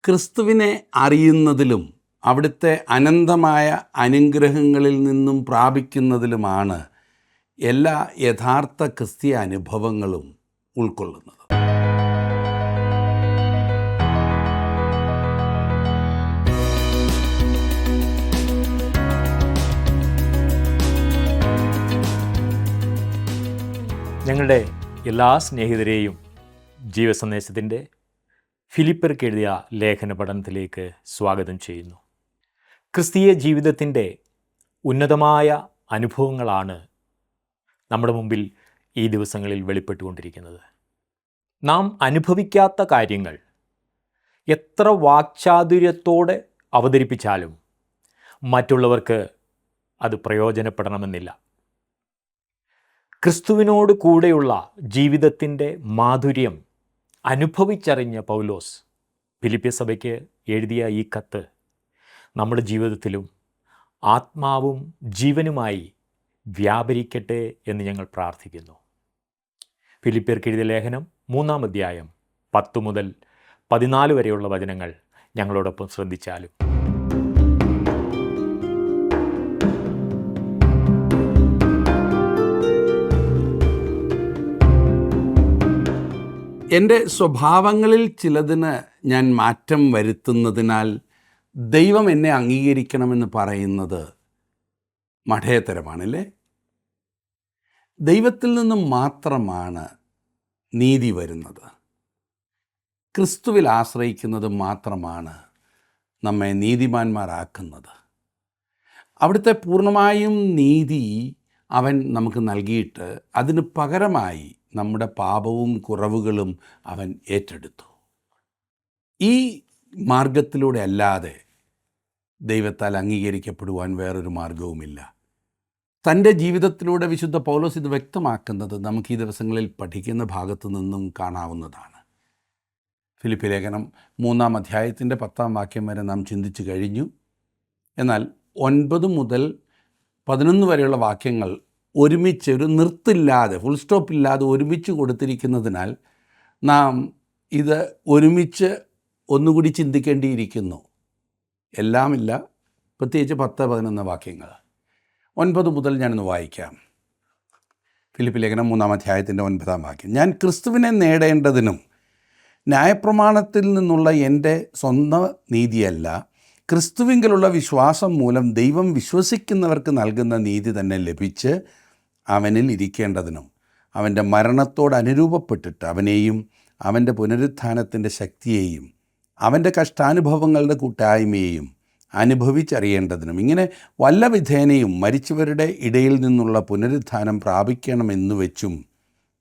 ക്രിസ്തുവിനെ അറിയുന്നതിലും അവിടുത്തെ അനന്തമായ അനുഗ്രഹങ്ങളിൽ നിന്നും പ്രാപിക്കുന്നതിലുമാണ് എല്ലാ യഥാർത്ഥ ക്രിസ്തീയ അനുഭവങ്ങളും ഉൾക്കൊള്ളുന്നത്. ഞങ്ങളുടെ എല്ലാ സ്നേഹിതരെയും ജീവസന്ദേശത്തിൻ്റെ ഫിലിപ്പർക്ക് എഴുതിയ ലേഖന പഠനത്തിലേക്ക് സ്വാഗതം ചെയ്യുന്നു. ക്രിസ്തീയ ജീവിതത്തിൻ്റെ ഉന്നതമായ അനുഭവങ്ങളാണ് നമ്മുടെ മുമ്പിൽ ഈ ദിവസങ്ങളിൽ വെളിപ്പെട്ടുകൊണ്ടിരിക്കുന്നത്. നാം അനുഭവിക്കാത്ത കാര്യങ്ങൾ എത്ര വാക്ചാതുര്യത്തോടെ അവതരിപ്പിച്ചാലും മറ്റുള്ളവർക്ക് അത് പ്രയോജനപ്പെടണമെന്നില്ല. ക്രിസ്തുവിനോട് കൂടെയുള്ള ജീവിതത്തിൻ്റെ മാധുര്യം അനുഭവിച്ചറിഞ്ഞ പൗലോസ് ഫിലിപ്പിയ സഭയ്ക്ക് എഴുതിയ ഈ കത്ത് നമ്മുടെ ജീവിതത്തിലും ആത്മാവും ജീവനുമായി വ്യാപരിക്കട്ടെ എന്ന് ഞങ്ങൾ പ്രാർത്ഥിക്കുന്നു. ഫിലിപ്പിയർക്ക് എഴുതിയ ലേഖനം 3-ാം അധ്യായം 10 മുതൽ 14 വരെയുള്ള വചനങ്ങൾ ഞങ്ങളോടൊപ്പം ശ്രദ്ധിച്ചാലും. എൻ്റെ സ്വഭാവങ്ങളിൽ ചിലതിന് ഞാൻ മാറ്റം വരുത്തുന്നതിനാൽ ദൈവം എന്നെ അംഗീകരിക്കണമെന്ന് പറയുന്നത് മഠയത്തരമാണല്ലേ? ദൈവത്തിൽ നിന്നും മാത്രമാണ് നീതി വരുന്നത്. ക്രിസ്തുവിൽ ആശ്രയിക്കുന്നത് മാത്രമാണ് നമ്മെ നീതിമാന്മാരാക്കുന്നത്. അവിടുത്തെ പൂർണ്ണമായും നീതി അവൻ നമുക്ക് നൽകിയിട്ട് അതിന് പകരമായി നമ്മുടെ പാപവും കുറവുകളും അവൻ ഏറ്റെടുത്തു. ഈ മാർഗത്തിലൂടെ അല്ലാതെ ദൈവത്താൽ അംഗീകരിക്കപ്പെടുവാൻ വേറൊരു മാർഗവുമില്ല. തൻ്റെ ജീവിതത്തിലൂടെ വിശുദ്ധ പൗലോസ് ഇത് വ്യക്തമാക്കുന്നത് നമുക്ക് ഈ ദിവസങ്ങളിൽ പഠിക്കുന്ന ഭാഗത്തു നിന്നും കാണാവുന്നതാണ്. ഫിലിപ്പി ലേഖനം 3-ാം അധ്യായത്തിൻ്റെ 10-ാം വാക്യം വരെ നാം ചിന്തിച്ചു കഴിഞ്ഞു. എന്നാൽ 9 മുതൽ 11 വരെയുള്ള വാക്യങ്ങൾ ഒരുമിച്ച് ഒരു നിർത്തില്ലാതെ ഫുൾ സ്റ്റോപ്പില്ലാതെ ഒരുമിച്ച് കൊടുത്തിരിക്കുന്നതിനാൽ നാം ഇത് ഒരുമിച്ച് ഒന്നുകൂടി ചിന്തിക്കേണ്ടിയിരിക്കുന്നു. എല്ലാമില്ല, പ്രത്യേകിച്ച് 10-11 വാക്യങ്ങൾ. 9 മുതൽ ഞാനൊന്ന് വായിക്കാം. ഫിലിപ്പി ലേഖനം 3-ാം അധ്യായത്തിൻ്റെ 9-ാം വാക്യം. ഞാൻ ക്രിസ്തുവിനെ നേടേണ്ടതിനും ന്യായപ്രമാണത്തിൽ നിന്നുള്ള എൻ്റെ സ്വന്തം നീതിയല്ല, ക്രിസ്തുവിങ്കലുള്ള വിശ്വാസം മൂലം ദൈവം വിശ്വസിക്കുന്നവർക്ക് നൽകുന്ന നീതി തന്നെ ലഭിച്ച് അവനിൽ ഇരിക്കേണ്ടതിനും അവൻ്റെ മരണത്തോട് അനുരൂപപ്പെട്ടിട്ട് അവനെയും അവൻ്റെ പുനരുത്ഥാനത്തിൻ്റെ ശക്തിയെയും അവൻ്റെ കഷ്ടാനുഭവങ്ങളുടെ കൂട്ടായ്മയെയും അനുഭവിച്ചറിയേണ്ടതിനും ഇങ്ങനെ വല്ല വിധേനയും മരിച്ചവരുടെ ഇടയിൽ നിന്നുള്ള പുനരുത്ഥാനം പ്രാപിക്കണമെന്നു വെച്ചും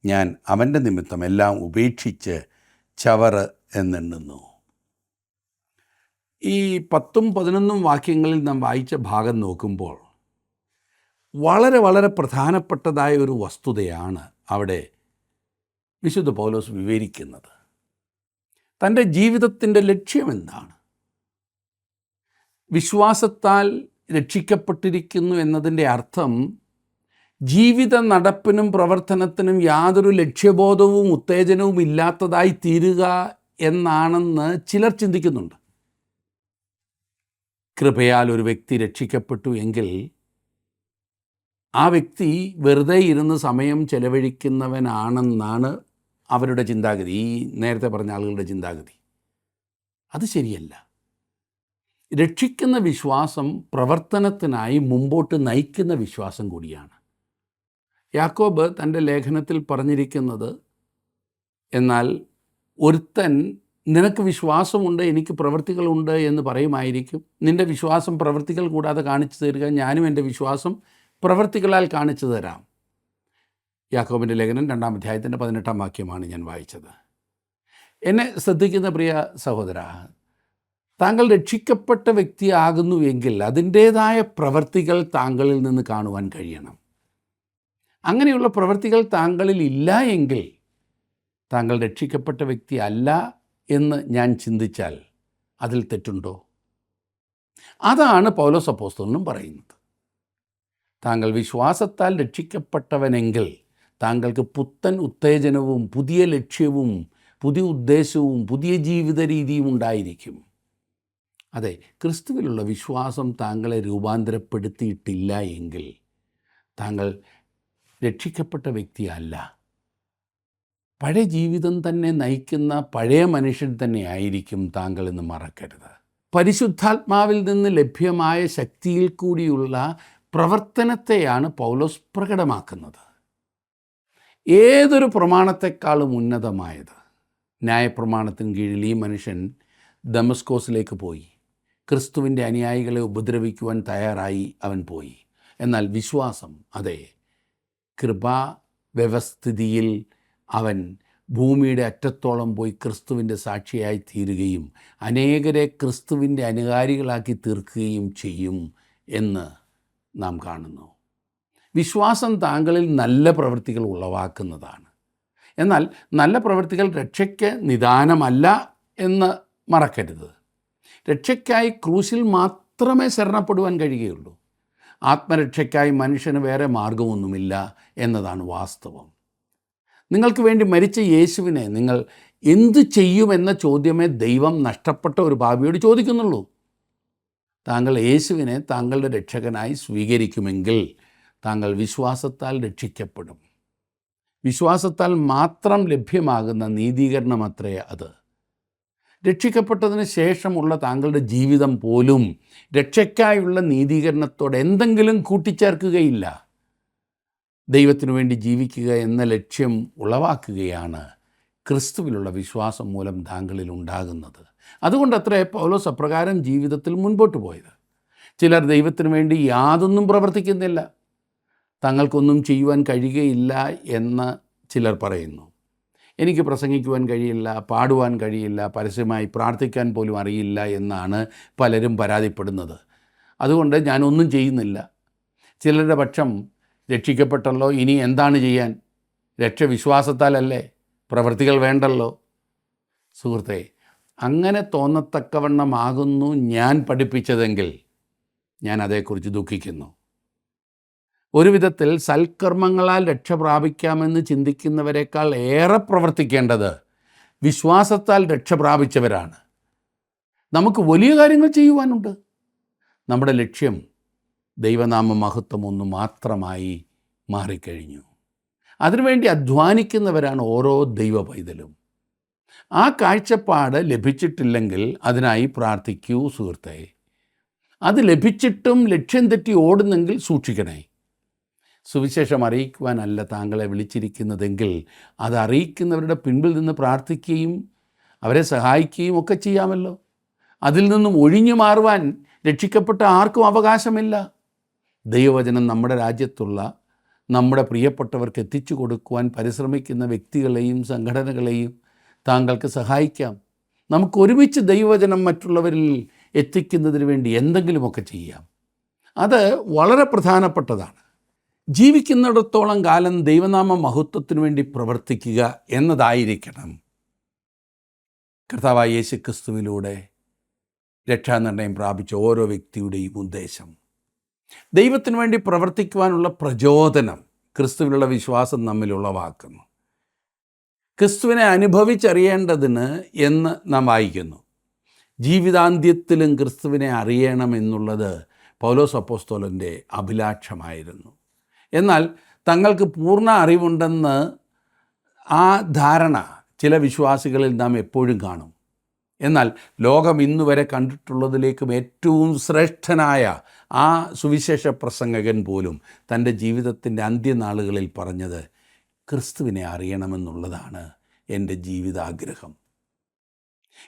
ഞാൻ അവൻ്റെ നിമിത്തം എല്ലാം ഉപേക്ഷിച്ച് ചവറ് എന്നെണ്ണുന്നു. ഈ 10-11 വാക്യങ്ങളിൽ നാം വായിച്ച ഭാഗം നോക്കുമ്പോൾ വളരെ വളരെ പ്രധാനപ്പെട്ടതായ ഒരു വസ്തുതയാണ് അവിടെ വിശുദ്ധ പൗലോസ് വിവരിക്കുന്നത്. തൻ്റെ ജീവിതത്തിൻ്റെ ലക്ഷ്യമെന്താണ്? വിശ്വാസത്താൽ രക്ഷിക്കപ്പെട്ടിരിക്കുന്നു എന്നതിൻ്റെ അർത്ഥം ജീവിത നടപ്പിനും പ്രവർത്തനത്തിനും യാതൊരു ലക്ഷ്യബോധവും ഉത്തേജനവും ഇല്ലാത്തതായി തീരുക എന്നാണെന്ന് ചിലർ ചിന്തിക്കുന്നുണ്ട്. കൃപയാൽ ഒരു വ്യക്തി രക്ഷിക്കപ്പെട്ടു എങ്കിൽ ആ വ്യക്തി വെറുതെ ഇരുന്ന് സമയം ചെലവഴിക്കുന്നവനാണെന്നാണ് അവരുടെ ചിന്താഗതി, ഈ നേരത്തെ പറഞ്ഞ ആളുകളുടെ ചിന്താഗതി. അത് ശരിയല്ല. രക്ഷിക്കുന്ന വിശ്വാസം പ്രവർത്തനത്തിനായി മുമ്പോട്ട് നയിക്കുന്ന വിശ്വാസം കൂടിയാണ്. യാക്കോബ് തൻ്റെ ലേഖനത്തിൽ പറഞ്ഞിരിക്കുന്നത്, എന്നാൽ ഒരുത്തൻ നിനക്ക് വിശ്വാസമുണ്ട് എനിക്ക് പ്രവൃത്തികളുണ്ട് എന്ന് പറയുമായിരിക്കും. നിൻ്റെ വിശ്വാസം പ്രവൃത്തികൾ കൂടാതെ കാണിച്ചു തരിക, ഞാനും എൻ്റെ വിശ്വാസം പ്രവൃത്തികളാൽ കാണിച്ചു തരാം. യാക്കോബിൻ്റെ ലേഖനം 2-ാം അധ്യായത്തിൻ്റെ 18-ാം വാക്യമാണ് ഞാൻ വായിച്ചത്. എന്നെ ശ്രദ്ധിക്കുന്ന പ്രിയ സഹോദര, താങ്കൾ രക്ഷിക്കപ്പെട്ട വ്യക്തിയാകുന്നുവെങ്കിൽ അതിൻ്റേതായ പ്രവൃത്തികൾ താങ്കളിൽ നിന്ന് കാണുവാൻ കഴിയണം. അങ്ങനെയുള്ള പ്രവൃത്തികൾ താങ്കളിൽ ഇല്ല എങ്കിൽ താങ്കൾ രക്ഷിക്കപ്പെട്ട വ്യക്തി അല്ല എന്ന് ഞാൻ ചിന്തിച്ചാൽ അതിൽ തെറ്റുണ്ടോ? അതാണ് പൗലോസ് അപ്പോസ്തലനും പറയുന്നത്. താങ്കൾ വിശ്വാസത്താൽ രക്ഷിക്കപ്പെട്ടവനെങ്കിൽ താങ്കൾക്ക് പുത്തൻ ഉത്തേജനവും പുതിയ ലക്ഷ്യവും പുതിയ ഉദ്ദേശവും പുതിയ ജീവിത രീതിയും ഉണ്ടായിരിക്കും. അതെ, ക്രിസ്തുവിലുള്ള വിശ്വാസം താങ്കളെ രൂപാന്തരപ്പെടുത്തിയിട്ടില്ല എങ്കിൽ താങ്കൾ രക്ഷിക്കപ്പെട്ട വ്യക്തിയല്ല. പഴയ ജീവിതം തന്നെ നയിക്കുന്ന പഴയ മനുഷ്യൻ തന്നെ ആയിരിക്കും താങ്കളെന്ന് മറക്കരുത്. പരിശുദ്ധാത്മാവിൽ നിന്ന് ലഭ്യമായ ശക്തിയിൽ കൂടിയുള്ള പ്രവർത്തനത്തെയാണ് പൗലോസ് പ്രകടമാക്കുന്നത്. ഏതൊരു പ്രമാണത്തെക്കാളും ഉന്നതമായത്. ന്യായപ്രമാണത്തിന് കീഴിൽ ഈ മനുഷ്യൻ ദമസ്കോസിലേക്ക് പോയി. ക്രിസ്തുവിൻ്റെ അനുയായികളെ ഉപദ്രവിക്കുവാൻ തയ്യാറായി അവൻ പോയി. എന്നാൽ വിശ്വാസം, അതെ, കൃപാവ്യവസ്ഥിതിയിൽ അവൻ ഭൂമിയുടെ അറ്റത്തോളം പോയി ക്രിസ്തുവിൻ്റെ സാക്ഷിയായി തീരുകയും അനേകരെ ക്രിസ്തുവിൻ്റെ അനുകാരികളാക്കി തീർക്കുകയും ചെയ്യും എന്ന് നാം കാണുന്നു. വിശ്വാസം താങ്കളിൽ നല്ല പ്രവൃത്തികൾ ഉളവാക്കുന്നതാണ്. എന്നാൽ നല്ല പ്രവൃത്തികൾ രക്ഷയ്ക്ക് നിദാനമല്ല എന്ന് മറക്കരുത്. രക്ഷയ്ക്കായി ക്രൂശിൽ മാത്രമേ ശരണപ്പെടുവാൻ കഴിയുകയുള്ളൂ. ആത്മരക്ഷയ്ക്കായി മനുഷ്യന് വേറെ മാർഗമൊന്നുമില്ല എന്നതാണ് വാസ്തവം. നിങ്ങൾക്ക് വേണ്ടി മരിച്ച യേശുവിനെ നിങ്ങൾ എന്തു ചെയ്യുമെന്ന ചോദ്യമേ ദൈവം നഷ്ടപ്പെട്ട ഒരു പാപിയോട് ചോദിക്കുന്നുള്ളൂ. താങ്കൾ യേശുവിനെ താങ്കളുടെ രക്ഷകനായി സ്വീകരിക്കുമെങ്കിൽ താങ്കൾ വിശ്വാസത്താൽ രക്ഷിക്കപ്പെടും. വിശ്വാസത്താൽ മാത്രം ലഭ്യമാകുന്ന നീതീകരണമത്രേ അത്. രക്ഷിക്കപ്പെട്ടതിന് ശേഷമുള്ള താങ്കളുടെ ജീവിതം പോലും രക്ഷയ്ക്കായുള്ള നീതീകരണത്തോടെ എന്തെങ്കിലും കൂട്ടിച്ചേർക്കുകയില്ല. ദൈവത്തിനു വേണ്ടി ജീവിക്കുക എന്ന ലക്ഷ്യം ഉളവാക്കുകയാണ് ക്രിസ്തുവിലുള്ള വിശ്വാസം മൂലം താങ്കളിൽ ഉണ്ടാകുന്നത്. അതുകൊണ്ടത്രേ പൗലോസ് അപ്രകാരം ജീവിതത്തിൽ മുൻപോട്ട് പോയത്. ചിലർ ദൈവത്തിനു വേണ്ടി യാതൊന്നും പ്രവർത്തിക്കുന്നില്ല, തങ്ങൾക്കൊന്നും ചെയ്യുവാൻ കഴിയുകയില്ല എന്ന് ചിലർ പറയുന്നു. എനിക്ക് പ്രസംഗിക്കുവാൻ കഴിയില്ല, പാടുവാൻ കഴിയില്ല, പരസ്യമായി പ്രാർത്ഥിക്കാൻ പോലും അറിയില്ല എന്നാണ് പലരും പരാതിപ്പെടുന്നത്. അതുകൊണ്ട് ഞാനൊന്നും ചെയ്യുന്നില്ല. ചിലരുടെ പക്ഷം രക്ഷിക്കപ്പെട്ടല്ലോ, ഇനി എന്താണ് ചെയ്യാൻ? രക്ഷ വിശ്വാസത്താലല്ലേ, പ്രവൃത്തികൾ വേണ്ടല്ലോ. സുഹൃത്തെ, അങ്ങനെ തോന്നത്തക്കവണ്ണമാകുന്നു ഞാൻ പഠിപ്പിച്ചതെങ്കിൽ ഞാൻ അതേക്കുറിച്ച് ദുഃഖിക്കുന്നു. ഒരു വിധത്തിൽ സൽക്കർമ്മങ്ങളാൽ രക്ഷ പ്രാപിക്കാമെന്ന് ചിന്തിക്കുന്നവരെക്കാൾ ഏറെ പ്രവർത്തിക്കേണ്ടത് വിശ്വാസത്താൽ രക്ഷ പ്രാപിച്ചവരാണ്. നമുക്ക് വലിയ കാര്യങ്ങൾ ചെയ്യുവാനുണ്ട്. നമ്മുടെ ലക്ഷ്യം ദൈവനാമ മഹത്വം ഒന്ന് മാത്രമായി മാറിക്കഴിഞ്ഞു. അതിനുവേണ്ടി അധ്വാനിക്കുന്നവരാണ് ഓരോ ദൈവ പൈതലും. ആ കാഴ്ചപ്പാട് ലഭിച്ചിട്ടില്ലെങ്കിൽ അതിനായി പ്രാർത്ഥിക്കൂ സുഹൃത്തെ. അത് ലഭിച്ചിട്ടും ലക്ഷ്യം തെറ്റി ഓടുന്നെങ്കിൽ സൂക്ഷിക്കണേ. സുവിശേഷം അറിയിക്കുവാനല്ല താങ്കളെ വിളിച്ചിരിക്കുന്നതെങ്കിൽ അത് അറിയിക്കുന്നവരുടെ പിൻപിൽ നിന്ന് പ്രാർത്ഥിക്കുകയും അവരെ സഹായിക്കുകയും ഒക്കെ ചെയ്യാമല്ലോ. അതിൽ നിന്നും ഒഴിഞ്ഞു മാറുവാൻ രക്ഷിക്കപ്പെട്ട ആർക്കും അവകാശമില്ല. ദൈവവചനം നമ്മുടെ രാജ്യത്തുള്ള നമ്മുടെ പ്രിയപ്പെട്ടവർക്ക് എത്തിച്ചു കൊടുക്കുവാൻ പരിശ്രമിക്കുന്ന വ്യക്തികളെയും സംഘടനകളെയും താങ്കൾക്ക് സഹായിക്കാം. നമുക്ക് ഒരുമിച്ച് ദൈവവചനം മറ്റുള്ളവരിൽ എത്തിക്കുന്നതിന് വേണ്ടി എന്തെങ്കിലുമൊക്കെ ചെയ്യാം. അത് വളരെ പ്രധാനപ്പെട്ടതാണ്. ജീവിക്കുന്നിടത്തോളം കാലം ദൈവനാമ മഹത്വത്തിനു വേണ്ടി പ്രവർത്തിക്കുക എന്നതായിരിക്കണം കർത്താവായ യേശു ക്രിസ്തുവിലൂടെ രക്ഷാനിർണയം പ്രാപിച്ച ഓരോ വ്യക്തിയുടെയും ഉദ്ദേശം. ദൈവത്തിനു വേണ്ടി പ്രവർത്തിക്കുവാനുള്ള പ്രചോദനം ക്രിസ്തുവിലുള്ള വിശ്വാസം നമ്മിൽ ഉളവാക്കുന്നു. ക്രിസ്തുവിനെ അനുഭവിച്ചറിയേണ്ടതിന് എന്ന് നാം വായിക്കുന്നു. ജീവിതാന്ത്യത്തിലും ക്രിസ്തുവിനെ അറിയണമെന്നുള്ളത് പൗലോസ് അപ്പോസ്തലൻ്റെ അഭിലാഷമായിരുന്നു. എന്നാൽ തങ്ങൾക്ക് പൂർണ്ണ അറിവുണ്ടെന്ന് ആ ധാരണ ചില വിശ്വാസികളിൽ നാം എപ്പോഴും കാണും. എന്നാൽ ലോകം ഇന്നുവരെ കണ്ടിട്ടുള്ളതിലേക്കും ഏറ്റവും ശ്രേഷ്ഠനായ ആ സുവിശേഷ പ്രസംഗകൻ പോലും തൻ്റെ ജീവിതത്തിൻ്റെ അന്ത്യനാളുകളിൽ പറഞ്ഞത് ക്രിസ്തുവിനെ അറിയണമെന്നുള്ളതാണ് എൻ്റെ ജീവിതാഗ്രഹം.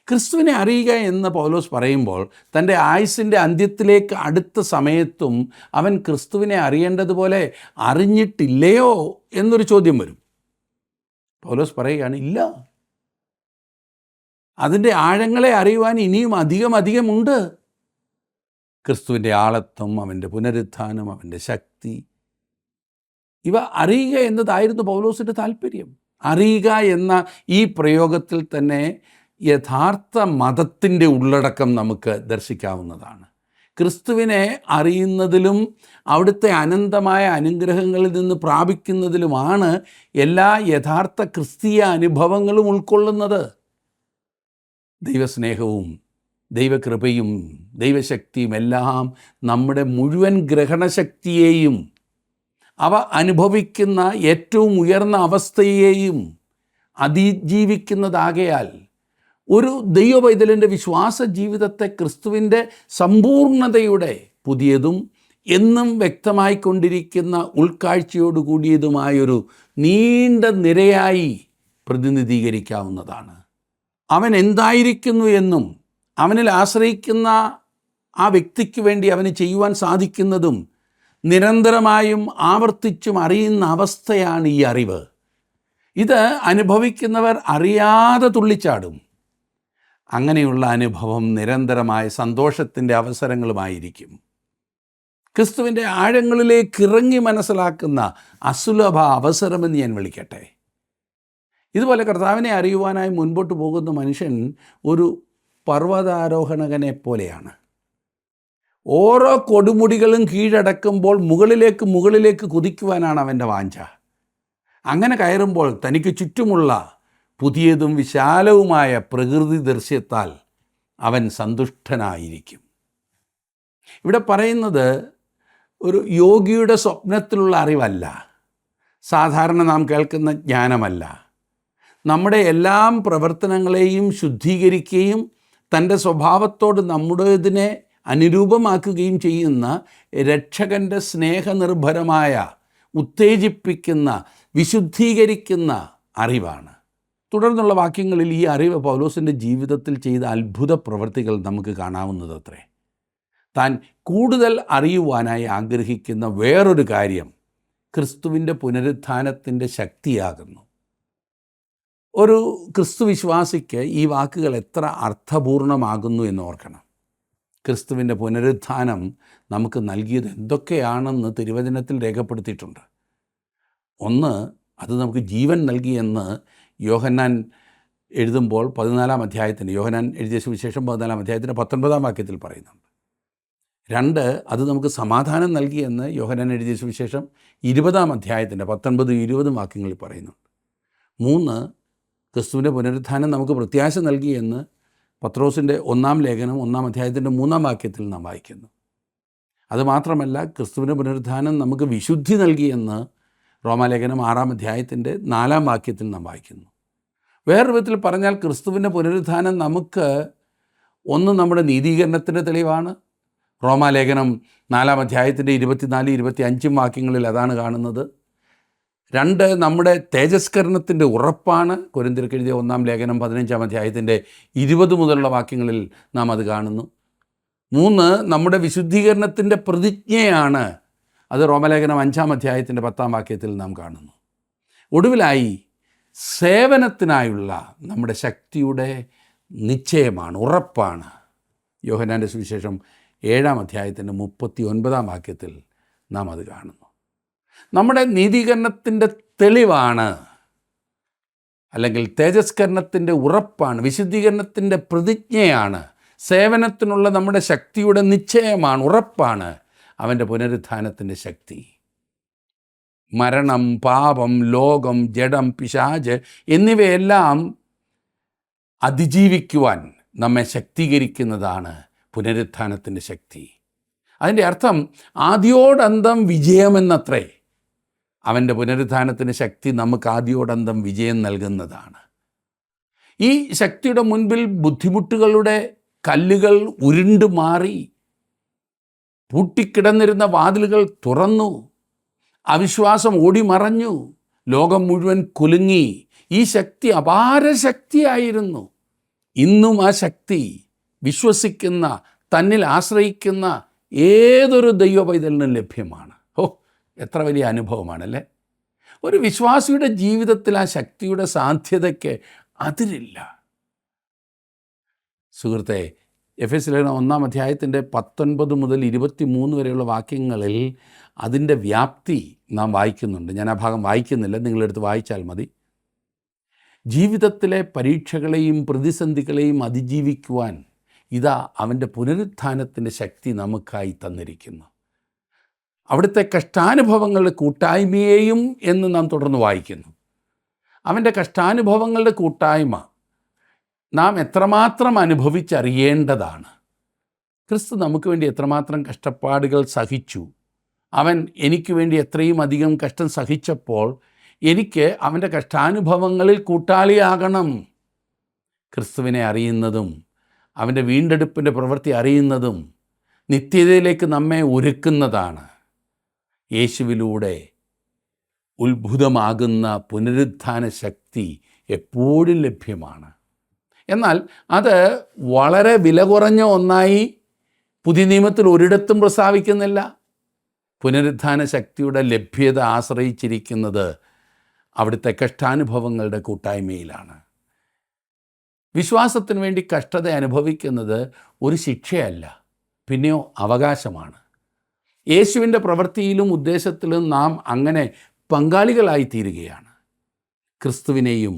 ക്രിസ്തുവിനെ അറിയുക എന്ന് പൗലോസ് പറയുമ്പോൾ തൻ്റെ ആയുസ്സിൻ്റെ അന്ത്യത്തിലേക്ക് അടുത്ത സമയത്തും അവൻ ക്രിസ്തുവിനെ അറിയേണ്ടതുപോലെ അറിഞ്ഞിട്ടില്ലയോ എന്നൊരു ചോദ്യം വരും. പൗലോസ് പറയുകയാണ്, ഇല്ല, അതിൻ്റെ ആഴങ്ങളെ അറിയുവാൻ ഇനിയും അധികമുണ്ട്. ക്രിസ്തുവിൻ്റെ ആളത്വം, അവൻ്റെ പുനരുത്ഥാനം, അവൻ്റെ ശക്തി, ഇവ അറിയുക എന്നതായിരുന്നു പൗലോസിൻ്റെ താല്പര്യം. അറിയുക എന്ന ഈ പ്രയോഗത്തിൽ തന്നെ യഥാർത്ഥ മതത്തിൻ്റെ ഉള്ളടക്കം നമുക്ക് ദർശിക്കാവുന്നതാണ്. ക്രിസ്തുവിനെ അറിയുന്നതിലും അവിടുത്തെ അനന്തമായ അനുഗ്രഹങ്ങളിൽ നിന്ന് പ്രാപിക്കുന്നതിലുമാണ് എല്ലാ യഥാർത്ഥ ക്രിസ്തീയ അനുഭവങ്ങളും ഉൾക്കൊള്ളുന്നത്. ദൈവസ്നേഹവും ദൈവകൃപയും ദൈവശക്തിയും എല്ലാം നമ്മുടെ മുഴുവൻ ഗ്രഹണശക്തിയെയും അവ അനുഭവിക്കുന്ന ഏറ്റവും ഉയർന്ന അവസ്ഥയെയും അതിജീവിക്കുന്നതാകയാൽ ഒരു ദൈവപൈതലിൻ്റെ വിശ്വാസ ജീവിതത്തെ ക്രിസ്തുവിൻ്റെ സമ്പൂർണതയുടെ പുതിയതും എന്നും വ്യക്തമായിക്കൊണ്ടിരിക്കുന്ന ഉൾക്കാഴ്ചയോടുകൂടിയതുമായൊരു നീണ്ട നിരയായി പ്രതിനിധീകരിക്കാവുന്നതാണ്. അവൻ എന്തായിരിക്കുന്നു എന്നും അവനിൽ ആശ്രയിക്കുന്ന ആ വ്യക്തിക്ക് വേണ്ടി അവന് ചെയ്യുവാൻ സാധിക്കുന്നതും നിരന്തരമായും ആവർത്തിച്ചും അറിയുന്ന അവസ്ഥയാണ് ഈ അറിവ്. ഇത് അനുഭവിക്കുന്നവർ അറിയാതെ തുള്ളിച്ചാടും. അങ്ങനെയുള്ള അനുഭവം നിരന്തരമായ സന്തോഷത്തിൻ്റെ അവസരങ്ങളുമായിരിക്കും. ക്രിസ്തുവിൻ്റെ ആഴങ്ങളിലേക്ക് ഇറങ്ങി മനസ്സിലാക്കുന്ന അസുലഭ അവസരമെന്ന് ഞാൻ വിളിക്കട്ടെ. ഇതുപോലെ കർത്താവിനെ അറിയുവാനായി മുൻപോട്ട് പോകുന്ന മനുഷ്യൻ ഒരു പർവ്വതാരോഹണകനെ പോലെയാണ്. ഓരോ കൊടുമുടികളും കീഴടക്കുമ്പോൾ മുകളിലേക്ക് കുതിക്കുവാനാണ് അവൻ്റെ വാഞ്ച. അങ്ങനെ കയറുമ്പോൾ തനിക്ക് ചുറ്റുമുള്ള പുതിയതും വിശാലവുമായ പ്രകൃതി ദൃശ്യത്താൽ അവൻ സന്തുഷ്ടനായിരിക്കും. ഇവിടെ പറയുന്നത് ഒരു യോഗിയുടെ സ്വപ്നത്തിലുള്ള അറിവല്ല, സാധാരണ നാം കേൾക്കുന്ന ജ്ഞാനമല്ല. നമ്മുടെ എല്ലാം പ്രവർത്തനങ്ങളെയും ശുദ്ധീകരിക്കുകയും തൻ്റെ സ്വഭാവത്തോട് നമ്മുടേതിനെ അനുരൂപമാക്കുകയും ചെയ്യുന്ന രക്ഷകൻ്റെ സ്നേഹനിർഭരമായ, ഉത്തേജിപ്പിക്കുന്ന, വിശുദ്ധീകരിക്കുന്ന അറിവാണ്. തുടർന്നുള്ള വാക്യങ്ങളിൽ ഈ അറിവ് പൗലോസിൻ്റെ ജീവിതത്തിൽ ചെയ്ത അത്ഭുത പ്രവൃത്തികൾ നമുക്ക് കാണാവുന്നതത്രേ. താൻ കൂടുതൽ അറിയുവാനായി ആഗ്രഹിക്കുന്ന വേറൊരു കാര്യം ക്രിസ്തുവിൻ്റെ പുനരുത്ഥാനത്തിൻ്റെ ശക്തിയാകുന്നു. ഒരു ക്രിസ്തു വിശ്വാസിക്ക് ഈ വാക്കുകൾ എത്ര അർത്ഥപൂർണമാകുന്നു എന്ന് ഓർക്കണം. ക്രിസ്തുവിൻ്റെ പുനരുത്ഥാനം നമുക്ക് നൽകിയത് എന്തൊക്കെയാണെന്ന് തിരുവചനത്തിൽ രേഖപ്പെടുത്തിയിട്ടുണ്ട്. ഒന്ന്, അത് നമുക്ക് ജീവൻ നൽകിയെന്ന് യോഹന്നാൻ എഴുതുമ്പോൾ 14-ാം അധ്യായത്തിന്, യോഹന്നാൻ എഴുതിയ സുവിശേഷം 14-ാം അധ്യായത്തിൻ്റെ 19-ാം വാക്യത്തിൽ പറയുന്നുണ്ട്. 2, അത് നമുക്ക് സമാധാനം നൽകിയെന്ന് യോഹന്നാൻ എഴുതിയ സുവിശേഷം 20-ാം അധ്യായത്തിൻ്റെ 19-20 വാക്യങ്ങളിൽ പറയുന്നുണ്ട്. 3, ക്രിസ്തുവിൻ്റെ പുനരുത്ഥാനം നമുക്ക് പ്രത്യാശ നൽകിയെന്ന് പത്രോസിൻ്റെ 1-ാം ലേഖനം 1-ാം അധ്യായത്തിൻ്റെ 3-ാം വാക്യത്തിൽ നാം വായിക്കുന്നു. അതുമാത്രമല്ല, ക്രിസ്തുവിൻ്റെ പുനരുത്ഥാനം നമുക്ക് വിശുദ്ധി നൽകിയെന്ന് റോമാലേഖനം 6-ാം അധ്യായത്തിൻ്റെ 4-ാം വാക്യത്തിൽ നാം വായിക്കുന്നു. വേറൊരു വിധത്തിൽ പറഞ്ഞാൽ ക്രിസ്തുവിൻ്റെ പുനരുത്ഥാനം നമുക്ക് ഒന്ന് നമ്മുടെ നീതീകരണത്തിൻ്റെ തെളിവാണ്. റോമാലേഖനം 4-ാം അധ്യായത്തിൻ്റെ 24-25 വാക്യങ്ങളിൽ അതാണ് കാണുന്നത്. 2, നമ്മുടെ തേജസ്കരണത്തിൻ്റെ ഉറപ്പാണ്. കൊരിന്ത്യർക്ക് എഴുതിയ 1-ാം ലേഖനം 15-ാം അധ്യായത്തിൻ്റെ 20 മുതലുള്ള വാക്യങ്ങളിൽ നാം അത് കാണുന്നു. 3, നമ്മുടെ വിശുദ്ധീകരണത്തിൻ്റെ പ്രതിജ്ഞയാണ്. അത് റോമാലേഖനം 5-ാം അധ്യായത്തിൻ്റെ 10-ാം വാക്യത്തിൽ നാം കാണുന്നു. ഒടുവിലായി സേവനത്തിനായുള്ള നമ്മുടെ ശക്തിയുടെ നിശ്ചയമാണ്, ഉറപ്പാണ്. യോഹന്നാൻ്റെ സുവിശേഷം 7-ാം അധ്യായത്തിൻ്റെ 39-ാം വാക്യത്തിൽ നാം അത് കാണുന്നു. നമ്മുടെ നീതീകരണത്തിൻ്റെ തെളിവാണ്, അല്ലെങ്കിൽ തേജസ്കരണത്തിൻ്റെ ഉറപ്പാണ്, വിശുദ്ധീകരണത്തിൻ്റെ പ്രതിജ്ഞയാണ്, സേവനത്തിനുള്ള നമ്മുടെ ശക്തിയുടെ നിശ്ചയമാണ്, ഉറപ്പാണ് അവൻ്റെ പുനരുത്ഥാനത്തിൻ്റെ ശക്തി. മരണം, പാപം, ലോകം, ജഡം, പിശാച് എന്നിവയെല്ലാം അതിജീവിക്കുവാൻ നമ്മെ ശക്തീകരിക്കുന്നതാണ് പുനരുത്ഥാനത്തിൻ്റെ ശക്തി. അതിൻ്റെ അർത്ഥം ആദ്യോടന്തം വിജയമെന്നത്രേ. അവൻ്റെ പുനരുത്ഥാനത്തിൻ്റെ ശക്തി നമുക്ക് ആദ്യോടന്തം വിജയം നൽകുന്നതാണ്. ഈ ശക്തിയുടെ മുൻപിൽ ബുദ്ധിമുട്ടുകളുടെ കല്ലുകൾ ഉരുണ്ടു മാറി, പൂട്ടിക്കിടന്നിരുന്ന വാതിലുകൾ തുറന്നു, അവിശ്വാസം ഓടിമറഞ്ഞു, ലോകം മുഴുവൻ കുലുങ്ങി. ഈ ശക്തി അപാര ശക്തിയായിരുന്നു. ഇന്നും ആ ശക്തി വിശ്വസിക്കുന്ന, തന്നിൽ ആശ്രയിക്കുന്ന ഏതൊരു ദൈവപൈതലിനും ലഭ്യമാണ്. എത്ര വലിയ അനുഭവമാണല്ലേ! ഒരു വിശ്വാസിയുടെ ജീവിതത്തിൽ ആ ശക്തിയുടെ സാധ്യതയ്ക്ക് അതിരില്ല. സുഹൃത്തെ, എഫെസ്യർ ലേഖനം 1-ാം അധ്യായത്തിൻ്റെ 19 മുതൽ 23 വരെയുള്ള വാക്യങ്ങളിൽ അതിൻ്റെ വ്യാപ്തി നാം വായിക്കുന്നുണ്ട്. ഞാൻ ആ ഭാഗം വായിക്കുന്നില്ല, നിങ്ങളെടുത്ത് വായിച്ചാൽ മതി. ജീവിതത്തിലെ പരീക്ഷകളെയും പ്രതിസന്ധികളെയും അതിജീവിക്കുവാൻ ഇതാ അവൻ്റെ പുനരുത്ഥാനത്തിൻ്റെ ശക്തി നമുക്കായി തന്നിരിക്കുന്നു. അവിടുത്തെ കഷ്ടാനുഭവങ്ങളുടെ കൂട്ടായ്മയെയും എന്ന് നാം തുടർന്ന് വായിക്കുന്നു. അവൻ്റെ കഷ്ടാനുഭവങ്ങളുടെ കൂട്ടായ്മ നാം എത്രമാത്രം അനുഭവിച്ചറിയേണ്ടതാണ്. ക്രിസ്തു നമുക്ക് വേണ്ടി എത്രമാത്രം കഷ്ടപ്പാടുകൾ സഹിച്ചു. അവൻ എനിക്ക് വേണ്ടി എത്രയും അധികം കഷ്ടം സഹിച്ചപ്പോൾ എനിക്ക് അവൻ്റെ കഷ്ടാനുഭവങ്ങളിൽ കൂട്ടാളിയാകണം. ക്രിസ്തുവിനെ അറിയുന്നതും അവൻ്റെ വീണ്ടെടുപ്പിൻ്റെ പ്രവൃത്തി അറിയുന്നതും നിത്യതയിലേക്ക് നമ്മെ ഒരുക്കുന്നതാണ്. യേശുവിലൂടെ ഉത്ഭുതമാകുന്ന പുനരുത്ഥാന ശക്തി എപ്പോഴും ലഭ്യമാണ്. എന്നാൽ അത് വളരെ വില കുറഞ്ഞ ഒന്നായി പുതിയ നിയമത്തിൽ ഒരിടത്തും പ്രസ്താവിക്കുന്നില്ല. പുനരുത്ഥാന ശക്തിയുടെ ലഭ്യത ആശ്രയിച്ചിരിക്കുന്നത് അവിടുത്തെ കഷ്ടാനുഭവങ്ങളുടെ കൂട്ടായ്മയിലാണ്. വിശ്വാസത്തിന് വേണ്ടി കഷ്ടത അനുഭവിക്കുന്നത് ഒരു ശിക്ഷയല്ല, പിന്നെയോ അവകാശമാണ്. യേശുവിൻ്റെ പ്രവൃത്തിയിലും ഉദ്ദേശത്തിലും നാം അങ്ങനെ പങ്കാളികളായി തീരുകയാണ്. ക്രിസ്തുവിനെയും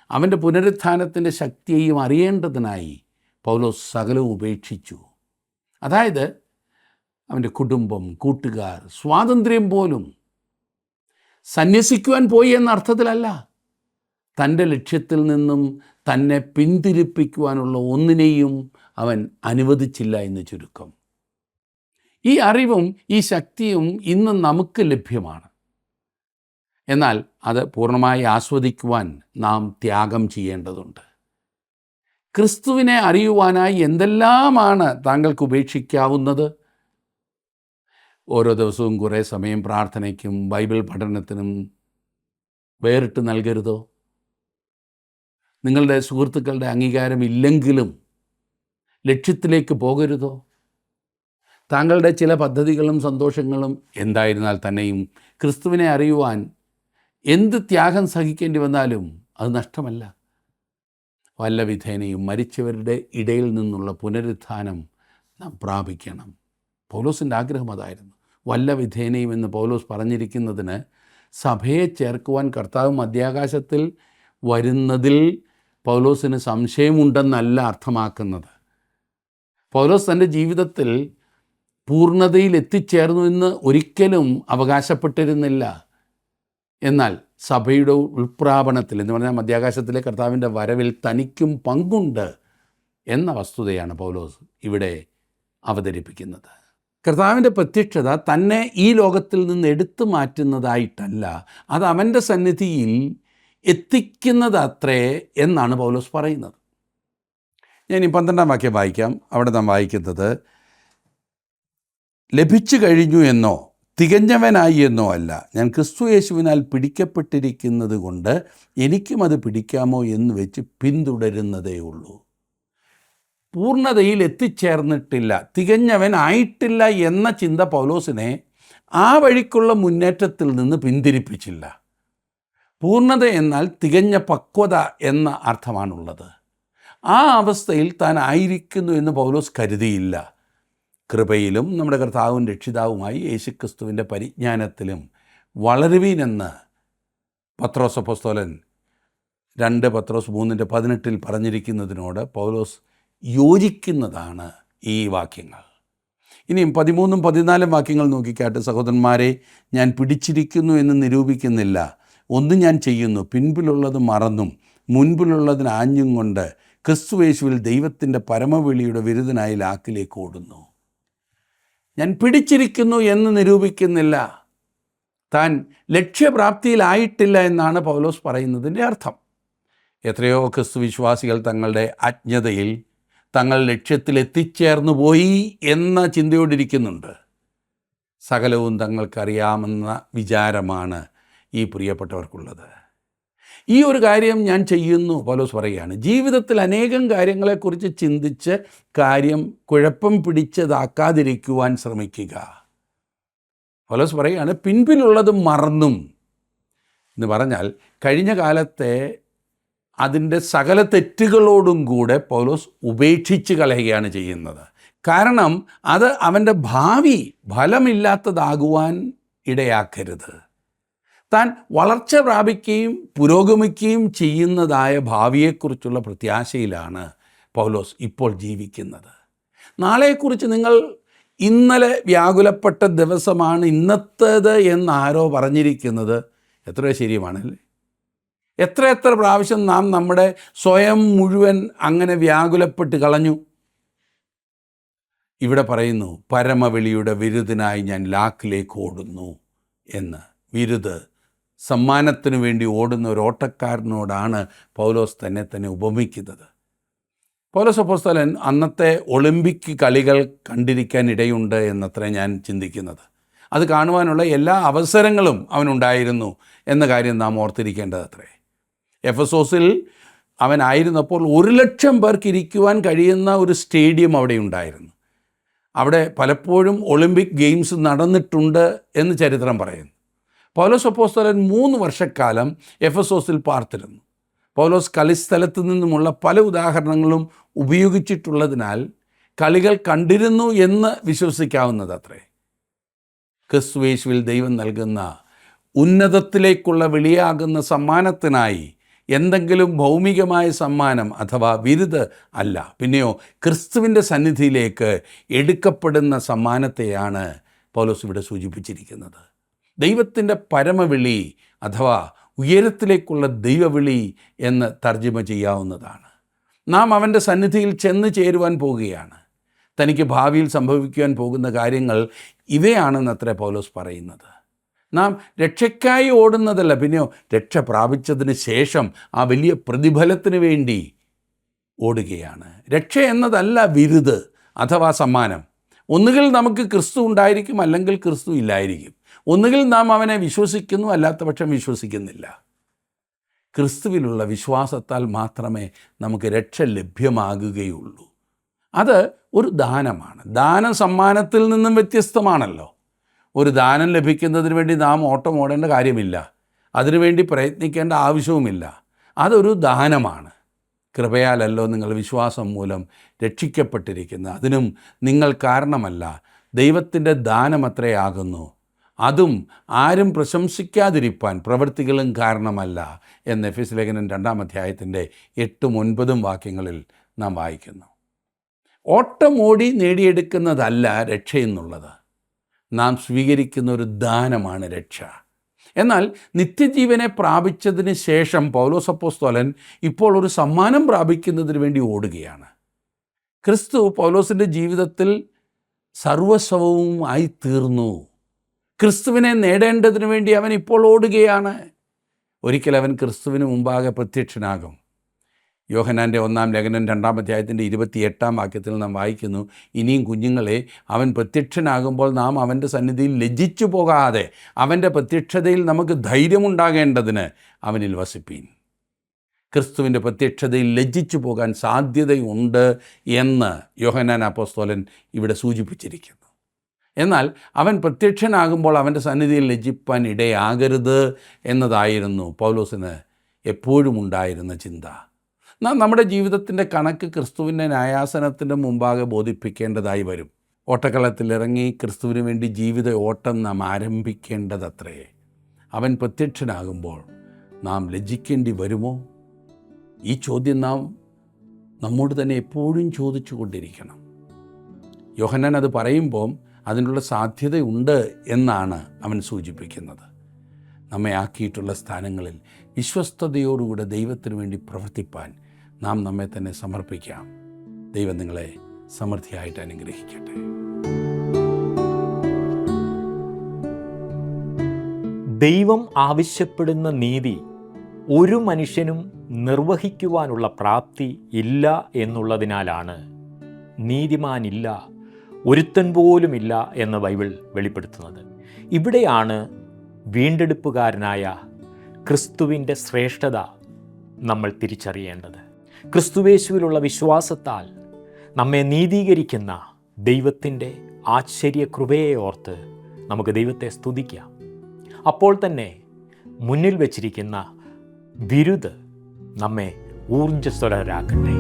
അവൻ്റെ പുനരുത്ഥാനത്തിൻ്റെ ശക്തിയെയും അറിയേണ്ടതിനായി പൗലോസ് സകലവും ഉപേക്ഷിച്ചു. അതായത് അവൻ്റെ കുടുംബം, കൂട്ടുകാർ, സ്വാതന്ത്ര്യം പോലും സന്യസിക്കുവാൻ പോയി എന്ന അർത്ഥത്തിലല്ല. തൻ്റെ ലക്ഷ്യത്തിൽ നിന്നും തന്നെ പിന്തിരിപ്പിക്കുവാനുള്ള ഒന്നിനെയും അവൻ അനുവദിച്ചില്ല എന്ന് ചുരുക്കം. ഈ അറിവും ഈ ശക്തിയും ഇന്ന് നമുക്ക് ലഭ്യമാണ്. എന്നാൽ അത് പൂർണ്ണമായി ആസ്വദിക്കുവാൻ നാം ത്യാഗം ചെയ്യേണ്ടതുണ്ട്. ക്രിസ്തുവിനെ അറിയുവാനായി എന്തെല്ലാമാണ് താങ്കൾക്ക് ഉപേക്ഷിക്കാവുന്നത്? ഓരോ ദിവസവും കുറേ സമയം പ്രാർത്ഥനയ്ക്കും ബൈബിൾ പഠനത്തിനും വേറിട്ട് നൽകരുതോ? നിങ്ങളുടെ സുഹൃത്തുക്കളുടെ അംഗീകാരം ഇല്ലെങ്കിലും ലക്ഷ്യത്തിലേക്ക് പോകരുതോ? താങ്കളുടെ ചില പദ്ധതികളും സന്തോഷങ്ങളും എന്തായിരുന്നാൽ തന്നെയും ക്രിസ്തുവിനെ അറിയുവാൻ എന്ത് ത്യാഗം സഹിക്കേണ്ടി വന്നാലും അത് നഷ്ടമല്ല. വല്ല വിധേനയും മരിച്ചവരുടെ ഇടയിൽ നിന്നുള്ള പുനരുത്ഥാനം നാം പ്രാപിക്കണം. പൗലോസിൻ്റെ ആഗ്രഹം അതായിരുന്നു. വല്ല വിധേനയും എന്ന് പൗലോസ് പറഞ്ഞിരിക്കുന്നതിന് സഭയെ ചേർക്കുവാൻ കർത്താവ് മധ്യാകാശത്തിൽ വരുന്നതിൽ പൗലോസിന് സംശയമുണ്ടെന്നല്ല അർത്ഥമാക്കുന്നത്. പൗലോസ് തൻ്റെ ജീവിതത്തിൽ പൂർണ്ണതയിൽ എത്തിച്ചേർന്നു എന്ന് ഒരിക്കലും അവകാശപ്പെട്ടിരുന്നില്ല. എന്നാൽ സഭയുടെ ഉൾപ്രാപണത്തിൽ എന്ന് പറഞ്ഞാൽ മധ്യാകാശത്തിലെ കർത്താവിൻ്റെ വരവിൽ തനിക്കും പങ്കുണ്ട് എന്ന വസ്തുതയാണ് പൗലോസ് ഇവിടെ അവതരിപ്പിക്കുന്നത്. കർത്താവിൻ്റെ പ്രത്യക്ഷത തന്നെ ഈ ലോകത്തിൽ നിന്ന് എടുത്തു മാറ്റുന്നതായിട്ടല്ല, അത് അവൻ്റെ സന്നിധിയിൽ എത്തിക്കുന്നതത്രേ എന്നാണ് പൗലോസ് പറയുന്നത്. ഞാൻ ഈ 12-ാം വാക്യം വായിക്കാം. അവിടെ നാം വായിക്കുന്നത്, ലഭിച്ചു കഴിഞ്ഞു എന്നോ തികഞ്ഞവനായി എന്നോ അല്ല, ഞാൻ ക്രിസ്തു യേശുവിനാൽ പിടിക്കപ്പെട്ടിരിക്കുന്നത് കൊണ്ട് എനിക്കും അത് പിടിക്കാമോ എന്ന് വെച്ച് പിന്തുടരുന്നതേ ഉള്ളൂ. പൂർണ്ണതയിൽ എത്തിച്ചേർന്നിട്ടില്ല, തികഞ്ഞവനായിട്ടില്ല എന്ന ചിന്ത പൗലോസിനെ ആ വഴിക്കുള്ള മുന്നേറ്റത്തിൽ നിന്ന് പിന്തിരിപ്പിച്ചില്ല. പൂർണ്ണത എന്നാൽ തികഞ്ഞ പക്വത എന്ന അർത്ഥമാണുള്ളത്. ആ അവസ്ഥയിൽ താൻ ആയിരിക്കുന്നു എന്ന് പൗലോസ് കരുതിയില്ല. കൃപയിലും നമ്മുടെ കർത്താവും രക്ഷിതാവുമായി യേശുക്രിസ്തുവിൻ്റെ പരിജ്ഞാനത്തിലും വളരുവീനെന്ന് പത്രോസ് അപ്പോസ്തലൻ 2 പത്രോസ് 3:18 പറഞ്ഞിരിക്കുന്നതിനോട് പൗലോസ് യോജിക്കുന്നതാണ് ഈ വാക്യങ്ങൾ. ഇനിയും 13ഉം 14ഉം വാക്യങ്ങൾ നോക്കിക്കാട്ട്, സഹോദരന്മാരെ, ഞാൻ പിടിച്ചിരിക്കുന്നു എന്ന് നിരൂപിക്കുന്നില്ല. ഒന്ന് ഞാൻ ചെയ്യുന്നു, പിൻപിലുള്ളത് മറന്നും മുൻപിലുള്ളതിന് ആഞ്ഞും കൊണ്ട് ക്രിസ്തു യേശുവിൽ ദൈവത്തിൻ്റെ പരമവിളിയുടെ വിരുദ്ധനായി ലാക്കിലേക്ക് ഓടുന്നു. ഞാൻ പിടിച്ചിരിക്കുന്നു എന്ന് നിരൂപിക്കുന്നില്ല. താൻ ലക്ഷ്യപ്രാപ്തിയിലായിട്ടില്ല എന്നാണ് പൗലോസ് പറയുന്നതിൻ്റെ അർത്ഥം. എത്രയോ ക്രിസ്തു വിശ്വാസികൾ തങ്ങളുടെ അജ്ഞതയിൽ തങ്ങൾ ലക്ഷ്യത്തിൽ എത്തിച്ചേർന്നു പോയി എന്ന ചിന്തയോടിരിക്കുന്നുണ്ട്. സകലവും തങ്ങൾക്കറിയാമെന്ന വിചാരമാണ് ഈ പ്രിയപ്പെട്ടവർക്കുള്ളത്. ഈ ഒരു കാര്യം ഞാൻ ചെയ്യുന്നു, പൗലോസ് പറയുകയാണ്. ജീവിതത്തിൽ അനേകം കാര്യങ്ങളെക്കുറിച്ച് ചിന്തിച്ച് കാര്യം കുഴപ്പം പിടിച്ചതാക്കാതിരിക്കുവാൻ ശ്രമിക്കുക. പൗലോസ് പറയുകയാണ്, പിൻപിലുള്ളത് മറന്നും എന്ന് പറഞ്ഞാൽ കഴിഞ്ഞ കാലത്തെ അതിൻ്റെ സകല തെറ്റുകളോടും കൂടെ പൗലോസ് ഉപേക്ഷിച്ച് കളയുകയാണ് ചെയ്യുന്നത്. കാരണം അത് അവൻ്റെ ഭാവി ഫലമില്ലാത്തതാകുവാൻ ഇടയാക്കരുത്. താൻ വളർച്ച പ്രാപിക്കുകയും പുരോഗമിക്കുകയും ചെയ്യുന്നതായ ഭാവിയെക്കുറിച്ചുള്ള പ്രത്യാശയിലാണ് പൗലോസ് ഇപ്പോൾ ജീവിക്കുന്നത്. നാളെക്കുറിച്ച് നിങ്ങൾ ഇന്നലെ വ്യാകുലപ്പെട്ട ദിവസമാണ് ഇന്നത്തേത് എന്നാരോ പറഞ്ഞിരിക്കുന്നത് എത്രയോ ശരിയുമാണല്ലേ? എത്ര പ്രാവശ്യം നാം നമ്മുടെ സ്വയം മുഴുവൻ അങ്ങനെ വ്യാകുലപ്പെട്ട് കളഞ്ഞു. ഇവിടെ പറയുന്നു, പരമവിളിയുടെ വിരുദിനായി ഞാൻ ലാക്കിലേക്ക് ഓടുന്നു എന്ന്. വിരുദ്, സമ്മാനത്തിനു വേണ്ടി ഓടുന്ന ഒരു ഓട്ടക്കാരനോടാണ് പൗലോസ് തന്നെ ഉപമിക്കുന്നത്. പൗലോസ് അപ്പോസ്തലൻ അന്നത്തെ ഒളിമ്പിക് കളികൾ കണ്ടിരിക്കാൻ ഇടയുണ്ട് എന്നത്ര ഞാൻ ചിന്തിക്കുന്നത്. അത് കാണുവാനുള്ള എല്ലാ അവസരങ്ങളും അവനുണ്ടായിരുന്നു എന്ന കാര്യം നാം ഓർത്തിരിക്കേണ്ടതത്രേ. എഫെസോസിൽ അവനായിരുന്നപ്പോൾ 100,000 പേർക്ക് ഇരിക്കുവാൻ കഴിയുന്ന ഒരു സ്റ്റേഡിയം അവിടെ ഉണ്ടായിരുന്നു. അവിടെ പലപ്പോഴും ഒളിമ്പിക് ഗെയിംസ് നടന്നിട്ടുണ്ട് എന്ന് ചരിത്രം പറയുന്നു. പൗലോസ് അപ്പോസ്തലൻ 3 വർഷക്കാലം എഫെസോസിൽ പാർത്തിരുന്നു. പൗലോസ് കളിസ്ഥലത്ത് നിന്നുമുള്ള പല ഉദാഹരണങ്ങളും ഉപയോഗിച്ചിട്ടുള്ളതിനാൽ കളികൾ കണ്ടിരുന്നു എന്ന് വിശ്വസിക്കാവുന്നതത്രേ. ക്രിസ്തുയേശുവിൽ ദൈവം നൽകുന്ന ഉന്നതത്തിലേക്കുള്ള വിളിയാകുന്ന സമ്മാനത്തിനായി എന്തെങ്കിലും ഭൗമികമായ സമ്മാനം അഥവാ ബിരുദ് അല്ല, പിന്നെയോ ക്രിസ്തുവിൻ്റെ സന്നിധിയിലേക്ക് എടുക്കപ്പെടുന്ന സമ്മാനത്തെയാണ് പൗലോസ് ഇവിടെ സൂചിപ്പിച്ചിരിക്കുന്നത്. ദൈവത്തിൻ്റെ പരമവിളി അഥവാ ഉയരത്തിലേക്കുള്ള ദൈവവിളി എന്ന് തർജ്ജിമ ചെയ്യാവുന്നതാണ്. നാം അവൻ്റെ സന്നിധിയിൽ ചെന്ന് ചേരുവാൻ പോകുകയാണ്. തനിക്ക് ഭാവിയിൽ സംഭവിക്കുവാൻ പോകുന്ന കാര്യങ്ങൾ ഇവയാണെന്നത്രേ പൗലോസ് പറയുന്നത്. നാം രക്ഷയ്ക്കായി ഓടുന്നതല്ല, പിന്നെയോ രക്ഷ പ്രാപിച്ചതിന് ശേഷം ആ വലിയ പ്രതിഫലത്തിന് വേണ്ടി ഓടുകയാണ്. രക്ഷ എന്നതല്ല വിരുദ് അഥവാ സമ്മാനം. ഒന്നുകിൽ നമുക്ക് ക്രിസ്തു ഉണ്ടായിരിക്കും, അല്ലെങ്കിൽ ക്രിസ്തു ഇല്ലായിരിക്കും. ഒന്നുകിൽ നാം അവനെ വിശ്വസിക്കുന്നു, അല്ലാത്ത പക്ഷം വിശ്വസിക്കുന്നില്ല. ക്രിസ്തുവിലുള്ള വിശ്വാസത്താൽ മാത്രമേ നമുക്ക് രക്ഷ ലഭ്യമാകുകയുള്ളൂ. അത് ഒരു ദാനമാണ്. ദാനം സമ്മാനത്തിൽ നിന്നും വ്യത്യസ്തമാണല്ലോ. ഒരു ദാനം ലഭിക്കുന്നതിന് വേണ്ടി നാം ഓട്ടം ഓടേണ്ട കാര്യമില്ല, അതിനുവേണ്ടി പ്രയത്നിക്കേണ്ട ആവശ്യവുമില്ല. അതൊരു ദാനമാണ്. കൃപയാലല്ലോ നിങ്ങൾ വിശ്വാസം മൂലം രക്ഷിക്കപ്പെട്ടിരിക്കുന്നത്, അതിനും നിങ്ങൾ കാരണമല്ല, ദൈവത്തിൻ്റെ ദാനമത്രയാകുന്നു. അതും ആരും പ്രശംസിക്കാതിരിപ്പാൻ പ്രവൃത്തികളും കാരണമല്ല എന്ന് എഫെസ്യ ലേഖനം 2-ാം അധ്യായത്തിൻ്റെ 8-9 വാക്യങ്ങളിൽ നാം വായിക്കുന്നു. ഓട്ടം ഓടി നേടിയെടുക്കുന്നതല്ല രക്ഷയെന്നുള്ളത്. നാം സ്വീകരിക്കുന്ന ഒരു ദാനമാണ് രക്ഷ. എന്നാൽ നിത്യജീവനെ പ്രാപിച്ചതിന് ശേഷം പൗലോസ് അപ്പോസ്തലൻ ഇപ്പോൾ ഒരു സമ്മാനം പ്രാപിക്കുന്നതിന് വേണ്ടി ഓടുകയാണ്. ക്രിസ്തു പൗലോസിൻ്റെ ജീവിതത്തിൽ സർവസ്വവും ആയിത്തീർന്നു. ക്രിസ്തുവിനെ നേടേണ്ടതിന് വേണ്ടി അവൻ ഇപ്പോൾ ഓടുകയാണ്. ഒരിക്കൽ അവൻ ക്രിസ്തുവിന് മുമ്പാകെ പ്രത്യക്ഷനാകും. യോഹന്നാൻ്റെ 1-ാം ലേഖനം 2-ാം അധ്യായത്തിൻ്റെ 28-ാം വാക്യത്തിൽ നാം വായിക്കുന്നു, ഇനിയും കുഞ്ഞുങ്ങളെ, അവൻ പ്രത്യക്ഷനാകുമ്പോൾ നാം അവൻ്റെ സന്നിധിയിൽ ലജ്ജിച്ചു പോകാതെ അവൻ്റെ പ്രത്യക്ഷതയിൽ നമുക്ക് ധൈര്യമുണ്ടാകേണ്ടതിന് അവനിൽ വസിപ്പീൻ. ക്രിസ്തുവിൻ്റെ പ്രത്യക്ഷതയിൽ ലജ്ജിച്ചു പോകാൻ സാധ്യതയുണ്ട് എന്ന് യോഹന്നാൻ അപ്പോസ്തലൻ ഇവിടെ സൂചിപ്പിച്ചിരിക്കുന്നു. എന്നാൽ അവൻ പ്രത്യക്ഷനാകുമ്പോൾ അവൻ്റെ സന്നിധിയിൽ ലജ്ജിപ്പാൻ ഇടയാകരുത് എന്നതായിരുന്നു പൗലോസിന് എപ്പോഴും ഉണ്ടായിരുന്ന ചിന്ത. നാം നമ്മുടെ ജീവിതത്തിൻ്റെ കണക്ക് ക്രിസ്തുവിൻ്റെ ന്യായാസനത്തിൻ്റെ മുമ്പാകെ ബോധിപ്പിക്കേണ്ടതായി വരും. ഓട്ടക്കളത്തിലിറങ്ങി ക്രിസ്തുവിന് വേണ്ടി ജീവിത ഓട്ടം നാം ആരംഭിക്കേണ്ടതത്രേ. അവൻ പ്രത്യക്ഷനാകുമ്പോൾ നാം ലജ്ജിക്കേണ്ടി വരുമോ? ഈ ചോദ്യം നാം നമ്മോട് തന്നെ എപ്പോഴും ചോദിച്ചു കൊണ്ടിരിക്കണം. യോഹന്നാൻ അത് പറയുമ്പോൾ അതിനുള്ള സാധ്യതയുണ്ട് എന്നാണ് അവൻ സൂചിപ്പിക്കുന്നത്. നമ്മെ ആക്കിയിട്ടുള്ള സ്ഥാനങ്ങളിൽ വിശ്വസ്തയോടുകൂടെ ദൈവത്തിനു വേണ്ടി പ്രവർത്തിപ്പാൻ നാം നമ്മെ തന്നെ സമർപ്പിക്കാം. ദൈവം നിങ്ങളെ സമൃദ്ധിയായിട്ട് അനുഗ്രഹിക്കട്ടെ. ദൈവം ആവശ്യപ്പെടുന്ന നീതി ഒരു മനുഷ്യനും നിർവഹിക്കുവാനുള്ള പ്രാപ്തി ഇല്ല എന്നുള്ളതിനാലാണ് നീതിമാനില്ല, ഒരുത്തൻ പോലുമില്ല എന്ന് ബൈബിൾ വെളിപ്പെടുത്തുന്നത്. ഇവിടെയാണ് വീണ്ടെടുപ്പുകാരനായ ക്രിസ്തുവിൻ്റെ ശ്രേഷ്ഠത നമ്മൾ തിരിച്ചറിയേണ്ടത്. ക്രിസ്തുവേശുവിലുള്ള വിശ്വാസത്താൽ നമ്മെ നീതീകരിക്കുന്ന ദൈവത്തിൻ്റെ ആശ്ചര്യ കൃപയെ ഓർത്ത് നമുക്ക് ദൈവത്തെ സ്തുതിക്കാം. അപ്പോൾ തന്നെ മുന്നിൽ വച്ചിരിക്കുന്ന ബിരുദ് നമ്മെ ഊർജ്ജസ്വലരാക്കട്ടെ.